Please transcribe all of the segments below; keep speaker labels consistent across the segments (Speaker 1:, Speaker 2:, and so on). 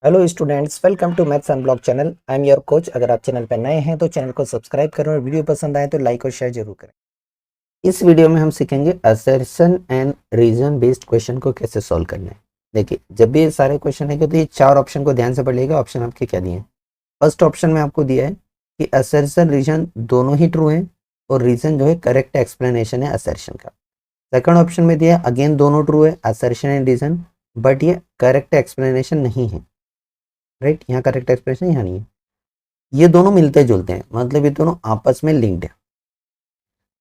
Speaker 1: Hello students, welcome to maths unblock channel. I am your coach. अगर आप channel पर नए हैं तो चैनल को सब्सक्राइब करें और वीडियो पसंद आए तो लाइक और शेयर जरूर करें। इस वीडियो में हम सीखेंगे assertion and reason based question को कैसे सॉल्व करना है। देखिए, जब भी ये सारे क्वेश्चन है तो ये चार ऑप्शन को ध्यान से पढ़िएगा। ऑप्शन आपके क्या दिए हैं। फर्स्ट ऑप्शन में आपको दिया है कि असर्शन रीजन दोनों ही ट्रू है और रीजन जो है करेक्ट एक्सप्लेनेशन है असर्शन का। सेकंड ऑप्शन में दिया है अगेन दोनों ट्रू है, असर्शन एंड रीजन, बट ये करेक्ट एक्सप्लेनेशन नहीं है। राइट, यहाँ करेक्ट एक्सप्रेशन यहाँ नहीं है। ये दोनों मिलते जुलते हैं, मतलब ये दोनों आपस में लिंक्ड है।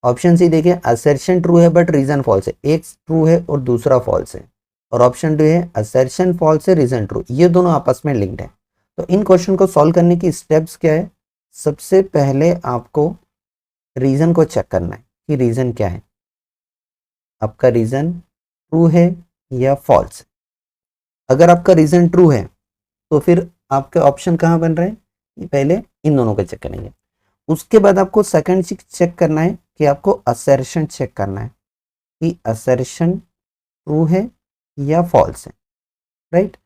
Speaker 1: ऑप्शन सी देखिए, असर्शन ट्रू है बट रीजन फॉल्स है। एक ट्रू है और दूसरा फॉल्स है। और ऑप्शन डी है असर्शन फॉल्स है रीजन ट्रू। ये दोनों आपस में लिंक्ड है। तो इन क्वेश्चन को सॉल्व करने की स्टेप्स क्या है। सबसे पहले आपको रीजन को चेक करना है कि रीजन क्या है, आपका रीजन ट्रू है या फॉल्स है। अगर आपका रीजन ट्रू है तो फिर आपके ऑप्शन कहाँ बन रहे हैं, पहले इन दोनों को चेक करेंगे। उसके बाद आपको सेकंड चेक करना है कि आपको असर्शन चेक करना है कि असर्शन ट्रू है या फॉल्स है। राइट,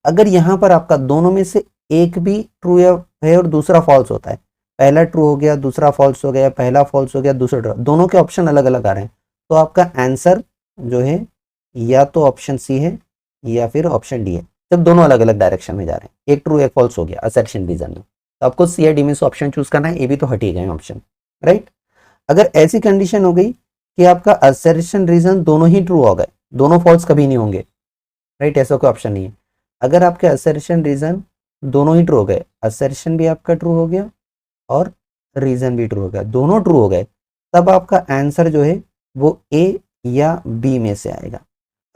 Speaker 1: अगर यहाँ पर आपका दोनों में से एक भी ट्रू है और दूसरा फॉल्स होता है, पहला ट्रू हो गया दूसरा फॉल्स हो गया, पहला फॉल्स हो गया दूसरा ट्रू, दोनों के ऑप्शन अलग अलग आ रहे हैं, तो आपका आंसर जो है या तो ऑप्शन सी है या फिर ऑप्शन डी है। जब दोनों अलग अलग डायरेक्शन में जा रहे हैं, एक ट्रू एक फॉल्स हो गया असर्शन रीजन में, तो आपको सी या डी में से ऑप्शन चूज करना है। ये भी तो हट ही गए ऑप्शन। राइट, अगर ऐसी कंडीशन हो गई कि आपका असर्शन रीजन दोनों ही ट्रू हो गए, दोनों फॉल्स कभी नहीं होंगे। राइट, ऐसा कोई ऑप्शन नहीं है। अगर आपके असर्शन रीजन दोनों ही ट्रू हो गए, असर्शन भी आपका ट्रू हो गया और रीजन भी ट्रू हो गया, दोनों ट्रू हो गए, तब आपका आंसर जो है वो ए या बी में से आएगा।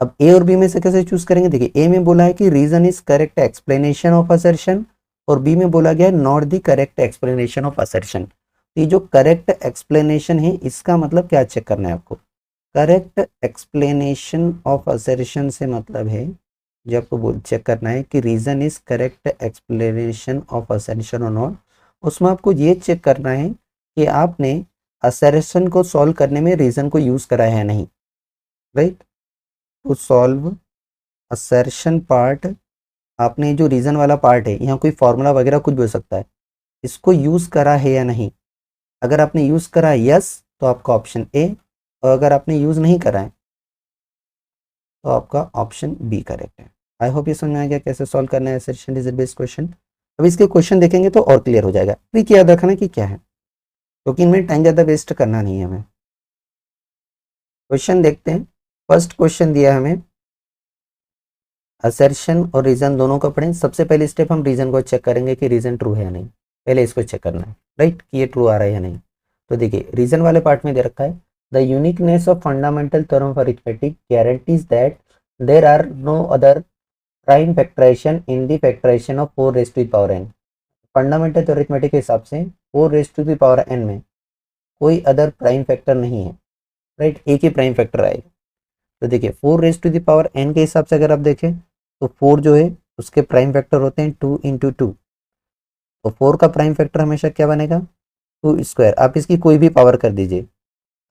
Speaker 1: अब ए और बी में से कैसे चूज करेंगे। देखिए, ए में बोला है कि reason is correct explanation of assertion और बी में बोला गया है not the correct explanation of assertion. ये जो करेक्ट एक्सप्लेनेशन है इसका मतलब क्या चेक करना है आपको। करेक्ट एक्सप्लेनेशन ऑफ असर्शन से मतलब है जो आपको चेक करना है कि reason is correct explanation of assertion और नॉट। उसमें आपको ये चेक करना है कि आपने असर्शन को सॉल्व करने में रीजन को यूज करा है या नहीं। Right, to solve assertion part, आपने जो रीजन वाला पार्ट है, यहाँ कोई फॉर्मूला वगैरह कुछ भी हो सकता है, इसको यूज करा है या नहीं। अगर आपने यूज करा है यस तो आपका ऑप्शन ए, और अगर आपने यूज नहीं करा है तो आपका ऑप्शन बी करेक्ट है। आई होप ये समझ में आ गया कैसे सॉल्व करना है असर्शन रीजन बेस्ड क्वेश्चन। अब इसके क्वेश्चन देखेंगे तो और क्लियर हो जाएगा। ट्रिक याद रखना कि क्या है, क्योंकि इनमें टाइम ज़्यादा वेस्ट करना नहीं है हमें। क्वेश्चन देखते हैं। फर्स्ट क्वेश्चन दिया हमें असर्शन और रीजन दोनों को पढ़ें। सबसे पहले स्टेप हम रीजन को चेक करेंगे कि रीजन ट्रू है या नहीं। पहले इसको चेक करना है, राइट, कि ये ट्रू आ रहा है या नहीं। तो देखिए, रीजन वाले पार्ट में दे रखा है the uniqueness of fundamental theorem of arithmetic guarantees that there are no other prime factorization in the factorization of 4 raise to the power n। Fundamental arithmetic के हिसाब से 4 raise to the power n में कोई other prime factor नहीं है। Right, एक ही prime factor आएगा। तो देखिए, 4 raise to the power n के हिसाब से अगर आप देखें तो 4 जो है उसके प्राइम फैक्टर होते हैं 2 इंटू 2। तो 4 का प्राइम फैक्टर हमेशा क्या बनेगा, 2 स्क्वायर। आप इसकी कोई भी पावर कर दीजिए,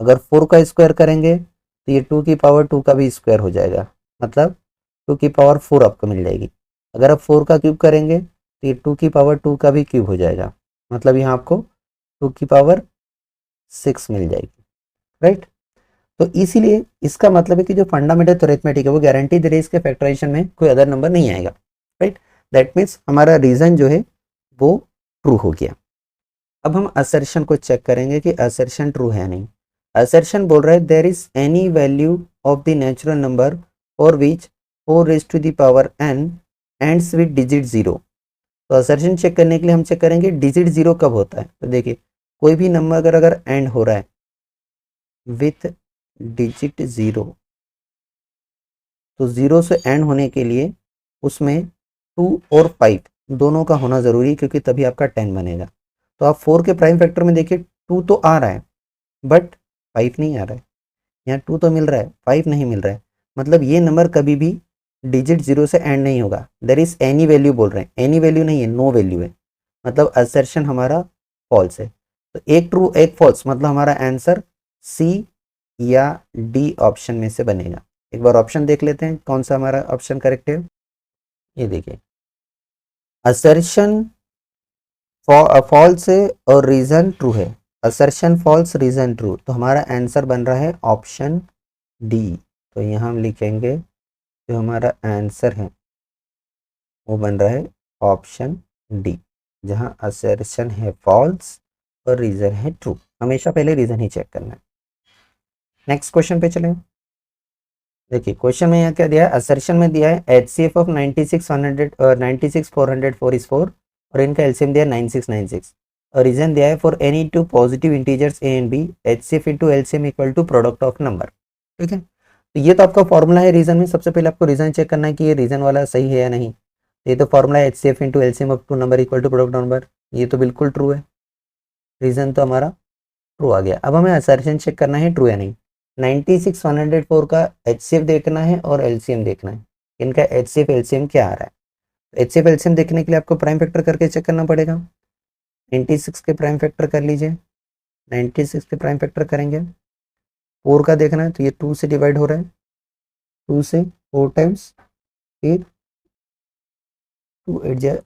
Speaker 1: अगर 4 का स्क्वायर करेंगे तो ये 2 की पावर 2 का भी स्क्वायर हो जाएगा, मतलब 2 की पावर 4 आपको मिल जाएगी। अगर आप 4 का क्यूब करेंगे तो ये 2 की पावर 2 का भी क्यूब हो जाएगा, मतलब यहाँ आपको 2 की पावर 6 मिल जाएगी। राइट, तो इसीलिए इसका मतलब है कि जो फंडामेंटल अरिथमेटिक है वो गारंटी दे रही है इसके फैक्टराइजेशन में कोई अदर नंबर नहीं आएगा। राइट, दैट मीन्स हमारा रीजन जो है वो ट्रू हो गया। अब हम असर्शन को चेक करेंगे कि असर्शन ट्रू है नहीं। असर्शन बोल रहा है there is any value of the natural number for which 4 raise to the power n ends with digit 0। तो असर्शन चेक करने के लिए हम चेक करेंगे डिजिट 0 कब होता है। तो देखिए, कोई भी नंबर अगर एंड हो रहा है विथ डिजिट 0, तो 0 से एंड होने के लिए उसमें 2 और 5 दोनों का होना ज़रूरी है, क्योंकि तभी आपका 10 बनेगा। तो आप 4 के प्राइम फैक्टर में देखिए 2 तो आ रहा है बट 5 नहीं आ रहा है। यहाँ 2 तो मिल रहा है, 5 नहीं मिल रहा है, मतलब ये नंबर कभी भी डिजिट 0 से एंड नहीं होगा। देयर इज एनी वैल्यू बोल रहे हैं, एनी वैल्यू नहीं है, नो वैल्यू है, मतलब असर्शन हमारा फॉल्स है। तो एक ट्रू एक फॉल्स, मतलब हमारा आंसर सी या डी ऑप्शन में से बनेगा। एक बार ऑप्शन देख लेते हैं कौन सा हमारा ऑप्शन करेक्ट है। ये देखिए, असर्शन फॉल्स है और रीजन ट्रू है, असर्शन फॉल्स रीजन ट्रू, तो हमारा आंसर बन रहा है ऑप्शन डी। तो यहाँ हम लिखेंगे जो हमारा आंसर है वो बन रहा है ऑप्शन डी, जहाँ असर्शन है फॉल्स और रीजन है ट्रू। हमेशा पहले रीजन ही चेक करना है। नेक्स्ट क्वेश्चन पे चलें। देखिए क्वेश्चन में यहाँ क्या दिया है, असर्शन में दिया है HCF ऑफ 96,404 इज 4 और इनका एलसीएम दिया है 9696 और रीजन दिया है for any two positive integers A and B HCF into LCM equal to product of number. ठीक है, तो ये तो आपका फॉर्मूला है रीजन में। सबसे पहले आपको रीजन चेक करना है कि ये रीजन वाला सही है या नहीं। ये तो फॉर्मूला है HCF into LCM of two number equal to product number, ये तो बिल्कुल ट्रू है, रीजन तो हमारा ट्रू आ गया। अब हमें असर्शन चेक करना है ट्रू या नहीं। 96,104 का HCF देखना है और LCM देखना है, इनका HCF LCM क्या आ रहा है। HCF LCM देखने के लिए आपको प्राइम फैक्टर करके चेक करना पड़ेगा। 96 के प्राइम फैक्टर कर लीजिए, 96 के प्राइम फैक्टर करेंगे, 4 का देखना है तो ये 2 से डिवाइड हो रहा है, 2 से 4 टाइम्स, फिर 2 8 जा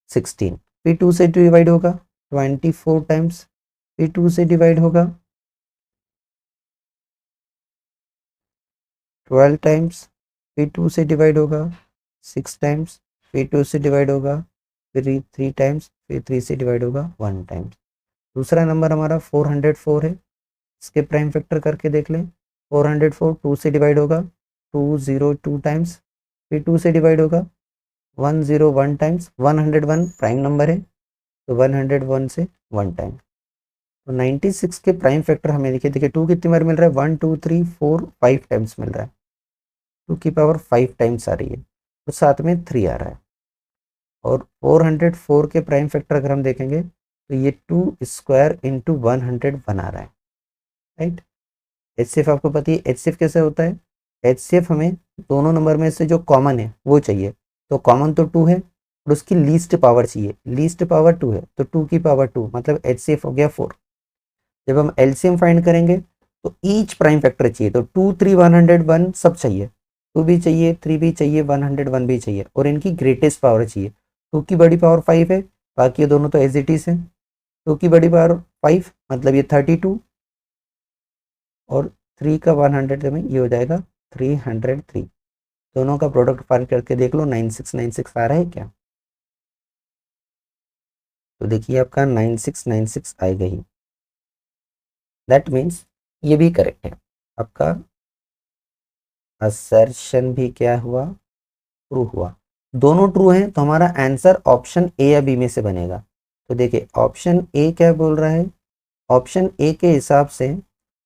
Speaker 1: 16, फिर 2 से डिवाइड होगा 24 टाइम्स, फिर 2 से डिवाइड होगा 12 टाइम्स, फिर 2 से डिवाइड होगा 6 टाइम्स, फिर 2 से डिवाइड होगा फिर 3 टाइम्स, फिर 3 से डिवाइड होगा 1 टाइम्स। दूसरा नंबर हमारा 404 है, इसके प्राइम फैक्टर करके देख लें। 404 2 से डिवाइड होगा 202 टाइम्स, फिर 2 से डिवाइड होगा 101 टाइम्स। 101 प्राइम नंबर है तो 101 से 1 टाइम। तो 96 के प्राइम फैक्टर हमें देखिए 2 कितनी बार मिल रहा है, 1 2 3 4 5 टाइम्स मिल रहा है, 2 की पावर 5 टाइम्स आ रही है और साथ में 3 आ रहा है। और 404 के प्राइम फैक्टर अगर हम देखेंगे तो ये 2 स्क्वायर इंटू 100 बना रहा है, राइट। HCF आपको पता है HCF कैसे होता है, HCF हमें दोनों नंबर में से जो कॉमन है वो चाहिए, तो कॉमन तो 2 है और उसकी लीस्ट पावर चाहिए, लीस्ट पावर 2 है तो 2 की पावर 2 मतलब HCF हो गया 4। जब हम LCM फाइंड करेंगे तो ईच प्राइम फैक्टर चाहिए, तो 2 3 101 सब चाहिए, 2 भी चाहिए 3 भी चाहिए 101 भी चाहिए और इनकी ग्रेटेस्ट पावर चाहिए। 2 की बड़ी पावर 5 है, बाकी ये दोनों तो एज इट इज है। 2 की बड़ी पावर 5 मतलब ये 32 और 3 का 100 में ये हो जाएगा 303। दोनों का प्रोडक्ट फाइंड करके देख लो 9696 आ रहा है क्या, तो देखिए आपका 9696 आएगा ही, दैट मीन्स ये भी करेक्ट है। आपका असर्शन भी क्या हुआ, ट्रू हुआ। दोनों ट्रू हैं तो हमारा आंसर ऑप्शन ए या बी में से बनेगा। तो देखिए ऑप्शन ए क्या बोल रहा है, ऑप्शन ए के हिसाब से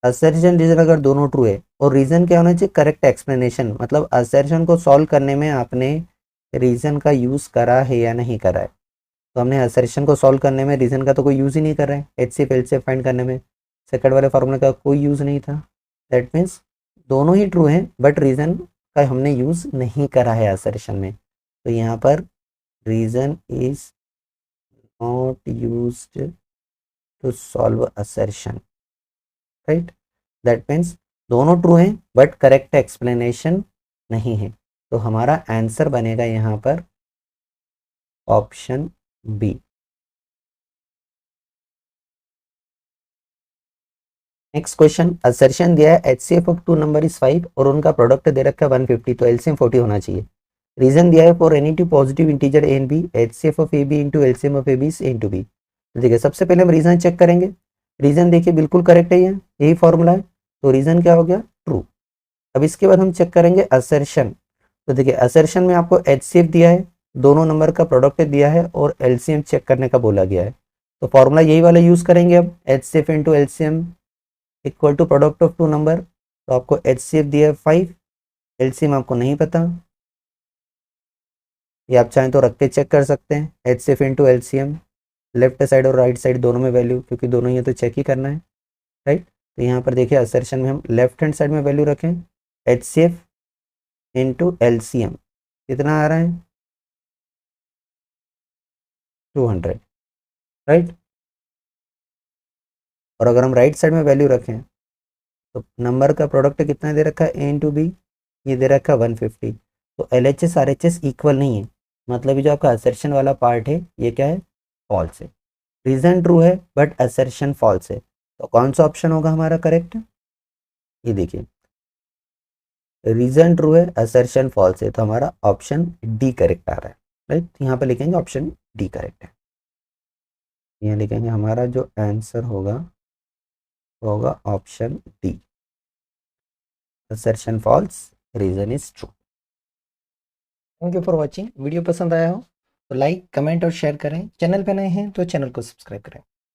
Speaker 1: असर्शन रीजन अगर दोनों ट्रू है और रीजन क्या होना चाहिए, करेक्ट एक्सप्लेनेशन, मतलब असर्शन को सॉल्व करने में आपने रीजन का यूज करा है या नहीं करा है। तो हमने असर्शन को सॉल्व करने में रीजन का तो कोई यूज ही नहीं कर रहा है, HCF LCF फाइंड करने में सेकंड वाले फार्मूले का कोई यूज नहीं था। दैट मीन्स दोनों ही ट्रू हैं बट रीजन का हमने यूज नहीं करा है असर्शन में, तो यहाँ पर reason is not used to solve assertion, right. That means दोनों ट्रू हैं बट करेक्ट एक्सप्लेनेशन नहीं है, तो हमारा आंसर बनेगा यहाँ पर option B. Next question, assertion दिया है HCF of two number is 5 और उनका प्रोडक्ट दे रखा है 150, तो LCM 40 होना चाहिए। रीजन दिया है for any two positive integer A and B HCF of AB into LCM of AB is A into B. तो देखिए सबसे पहले हम रीजन चेक करेंगे, रीजन देखिए बिल्कुल करेक्ट है, यही फॉर्मूला है, तो रीजन क्या हो गया, ट्रू। अब इसके बाद हम चेक करेंगे असर्शन। तो देखिए असर्शन में आपको HCF दिया है, दोनों नंबर का प्रोडक्ट दिया है और LCM चेक करने का बोला गया है, तो फॉर्मूला यही वाला यूज करेंगे अब, HCF into LCM equal to product of two number. तो आपको HCF दिया है 5, LCM आपको नहीं पता, ये आप चाहें तो रख के चेक कर सकते हैं, HCF into LCM left side और राइट साइड दोनों में वैल्यू, क्योंकि दोनों ये तो चेक ही करना है, राइट। तो यहाँ पर देखिए असर्शन में हम लेफ्ट हैंड साइड में वैल्यू रखें, HCF इंटू LCM कितना आ रहा है 200, राइट। और अगर हम राइट साइड में वैल्यू रखें तो नंबर का प्रोडक्ट कितना दे रखा है A इंटू बी, ये दे रखा है 150। तो LHS RHS इक्वल नहीं है, मतलब ये जो आपका असर्शन वाला पार्ट है ये क्या है, फॉल्स है। रीजन ट्रू है बट असर्शन फॉल्स है, तो कौन सा ऑप्शन होगा हमारा करेक्ट? ये देखिए, रीजन ट्रू है असर्शन फॉल्स है, तो हमारा ऑप्शन डी करेक्ट आ रहा है, राइट। यहाँ पे लिखेंगे ऑप्शन डी करेक्ट है। यहाँ लिखेंगे हमारा जो आंसर होगा वो होगा option D, assertion false, reason is true. Thank you for watching. Video पसंद आया हो तो लाइक कमेंट और शेयर करें। चैनल पे नए हैं तो चैनल को सब्सक्राइब करें।